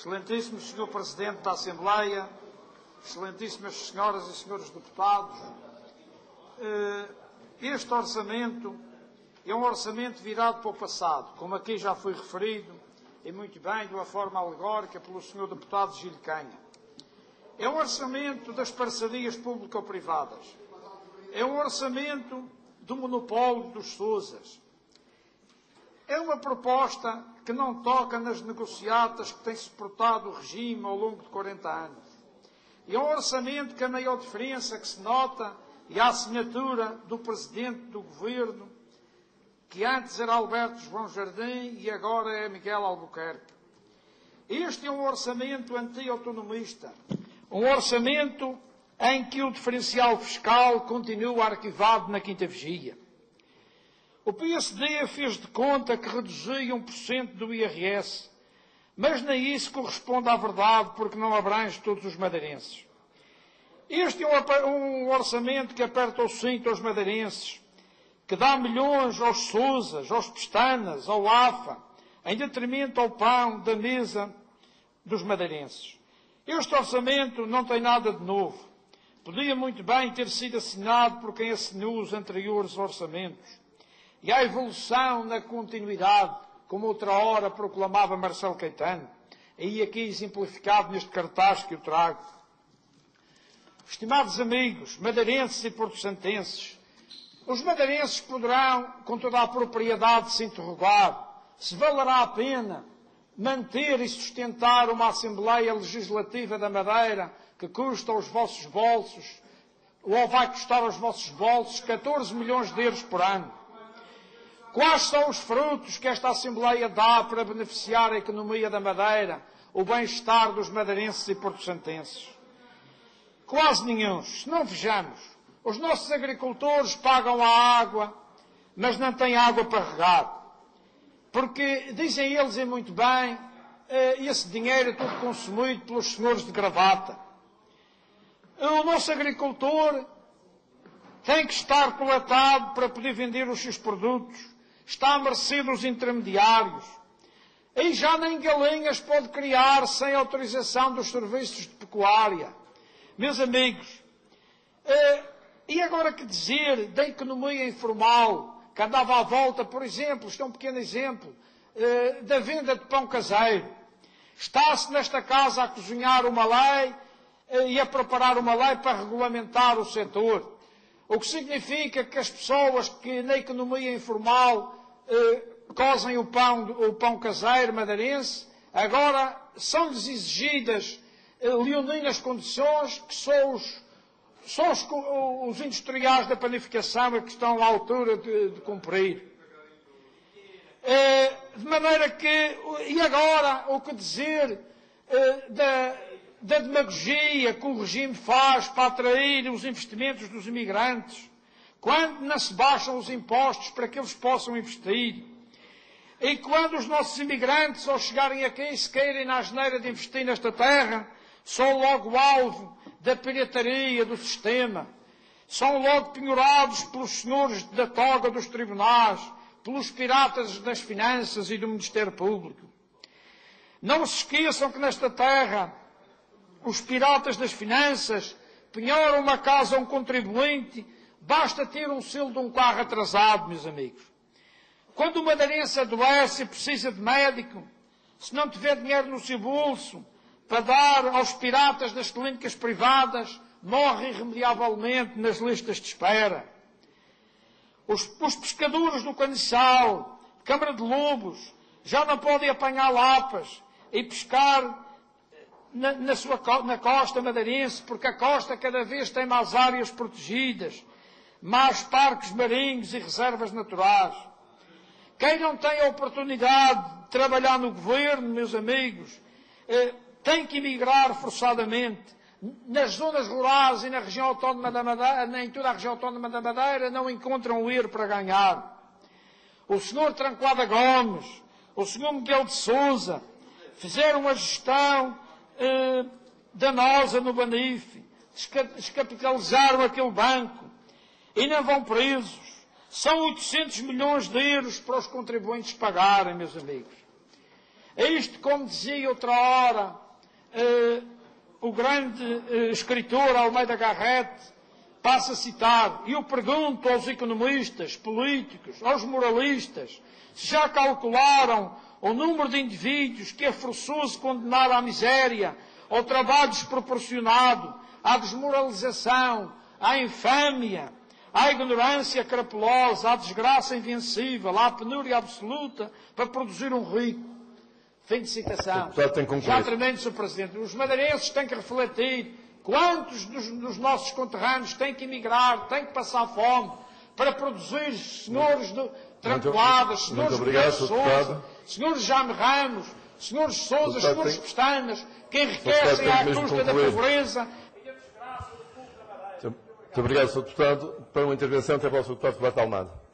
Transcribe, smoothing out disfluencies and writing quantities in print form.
Excelentíssimo Sr. Presidente da Assembleia, excelentíssimas senhoras e senhores deputados, este orçamento é um orçamento virado para o passado, como aqui já foi referido, e muito bem, de uma forma alegórica, pelo Sr. Deputado Gil Canha. É um orçamento das parcerias público-privadas. É um orçamento do monopólio dos SUSAs. É uma proposta que não toca nas negociatas que têm suportado o regime ao longo de 40 anos. E é um orçamento que a maior diferença que se nota é a assinatura do Presidente do Governo, que antes era Alberto João Jardim e agora é Miguel Albuquerque. Este é um orçamento anti-autonomista, um orçamento em que o diferencial fiscal continua arquivado na quinta vigia. O PSD fez de conta que reduzia 1% do IRS, mas nem isso corresponde à verdade, porque não abrange todos os madeirenses. Este é um orçamento que aperta o cinto aos madeirenses, que dá milhões aos SUSAs, aos pestanas, ao AFA, em detrimento ao pão da mesa dos madeirenses. Este orçamento não tem nada de novo. Podia muito bem ter sido assinado por quem assinou os anteriores orçamentos. E há evolução na continuidade, como outra hora proclamava Marcelo Caetano, e aqui exemplificado neste cartaz que eu trago. Estimados amigos, madeirenses e porto-santenses, os madeirenses poderão, com toda a propriedade, se interrogar se valerá a pena manter e sustentar uma Assembleia Legislativa da Madeira que custa aos vossos bolsos, ou vai custar aos vossos bolsos, 14 milhões de euros por ano. Quais são os frutos que esta Assembleia dá para beneficiar a economia da Madeira, o bem-estar dos madeirenses e porto-santenses? Quase nenhum. Se não vejamos, os nossos agricultores pagam a água, mas não têm água para regar. Porque, dizem eles e muito bem, esse dinheiro é tudo consumido pelos senhores de gravata. O nosso agricultor tem que estar coletado para poder vender os seus produtos. Está à mercê dos intermediários. E já nem galinhas pode criar sem autorização dos serviços de pecuária. Meus amigos, e agora que dizer da economia informal, que andava à volta, por exemplo, isto é um pequeno exemplo, da venda de pão caseiro. Está-se nesta casa a cozinhar uma lei e a preparar uma lei para regulamentar o setor. O que significa que as pessoas que na economia informal cozem o pão caseiro madeirense, agora são-lhes exigidas leoninas condições que só os industriais da panificação é que estão à altura de cumprir. De maneira que, e agora, o que dizer da demagogia que o regime faz para atrair os investimentos dos imigrantes, quando não se baixam os impostos para que eles possam investir, e quando os nossos imigrantes, ao chegarem aqui, se querem na asneira de investir nesta terra, são logo alvo da pirataria do sistema, são logo penhorados pelos senhores da toga dos tribunais, pelos piratas das finanças e do Ministério Público. Não se esqueçam que nesta terra os piratas das finanças penhoram uma casa a um contribuinte, basta ter um selo de um carro atrasado, meus amigos. Quando o madeirense adoece e precisa de médico, se não tiver dinheiro no seu bolso para dar aos piratas das clínicas privadas, morre irremediavelmente nas listas de espera. Os pescadores do Caniçal, Câmara de Lobos, já não podem apanhar lapas e pescar na costa madeirense, porque a costa cada vez tem mais áreas protegidas, mais parques marinhos e reservas naturais. Quem não tem a oportunidade de trabalhar no governo, meus amigos, tem que emigrar forçadamente. Nas zonas rurais e na região autónoma da Madeira, em toda a região autónoma da Madeira, não encontram um euro para ganhar. O senhor Tranquada Gomes, o senhor Miguel de Sousa, fizeram uma gestão danosa no Banif, descapitalizaram aquele banco e não vão presos. São 800 milhões de euros para os contribuintes pagarem, meus amigos. É isto, como dizia outra hora o grande escritor Almeida Garrett, passo a citar: e eu pergunto aos economistas, políticos, aos moralistas, se já calcularam o número de indivíduos que é forçoso condenar à miséria, ao trabalho desproporcionado, à desmoralização, à infâmia, à ignorância crapulosa, à desgraça invencível, à penúria absoluta, para produzir um rico. Fim de citação. Já termino, Sr. Presidente. Os madeirenses têm que refletir quantos dos nossos conterrâneos têm que emigrar, têm que passar fome, para produzir senhores de Trancoadas, senhores de Sousa, senhores Jaime Ramos, senhores Sousa, senhores Pestanas, que enriquecem à custa da pobreza e da desgraça do povo da Madeira. Muito obrigado, Sr. Deputado. Para uma intervenção, tem a palavra o Sr. Deputado Roberto Almada.